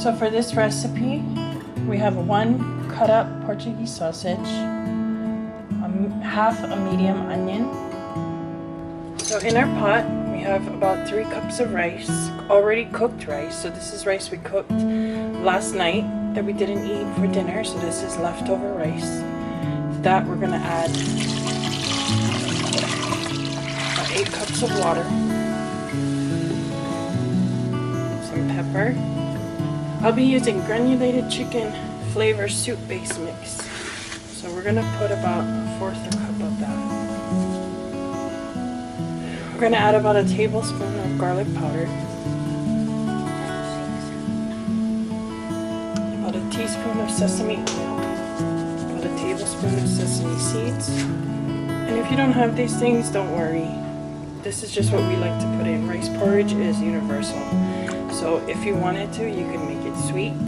So for this recipe, we have 1 cut up Portuguese sausage, half a medium onion. So in our pot, we have about 3 cups of rice, already cooked rice. So this is rice we cooked last night that we didn't eat for dinner. So this is leftover rice. To that we're gonna add 8 cups of water, some pepper. I'll be using granulated chicken flavor soup base mix. So we're gonna put about 1/4 cup of that. We're gonna add about a tablespoon of garlic powder, about a teaspoon of sesame oil, about a tablespoon of sesame seeds. And if you don't have these things, don't worry. This is just what we like to put in. Rice porridge is universal. So if you wanted to, you can make it sweet.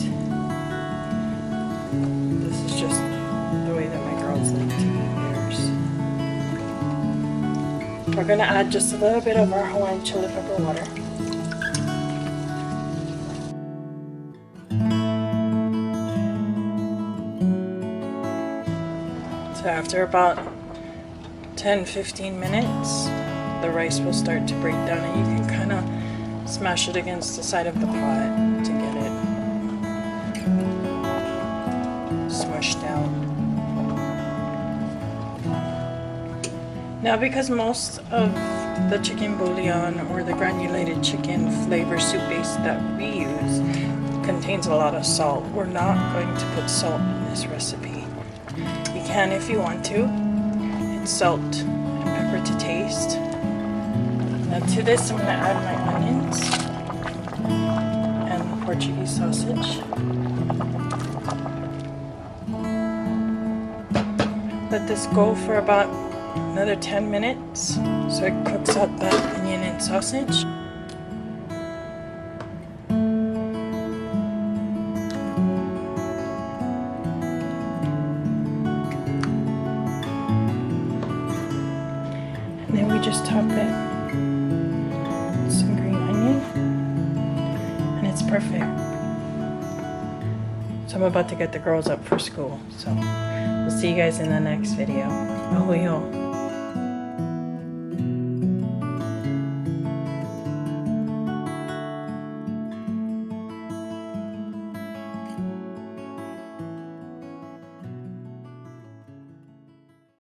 This is just the way that my girls like to eat theirs. We're gonna add just a little bit of our Hawaiian chili pepper water. So after about 10-15 minutes, the rice will start to break down, and you can kind of smash it against the side of the pot to get it smushed down. Now, because most of the chicken bouillon or the granulated chicken flavor soup base that we use contains a lot of salt, we're not going to put salt in this recipe. You can if you want to. It's salt and pepper to taste. Now to this, I'm going to add my onions and the Portuguese sausage. Let this go for about another 10 minutes so it cooks up that onion and sausage. And then we just top it. Some green onion, and it's perfect. So I'm about to get the girls up for school, so we'll see you guys in the next video. Ahuyo.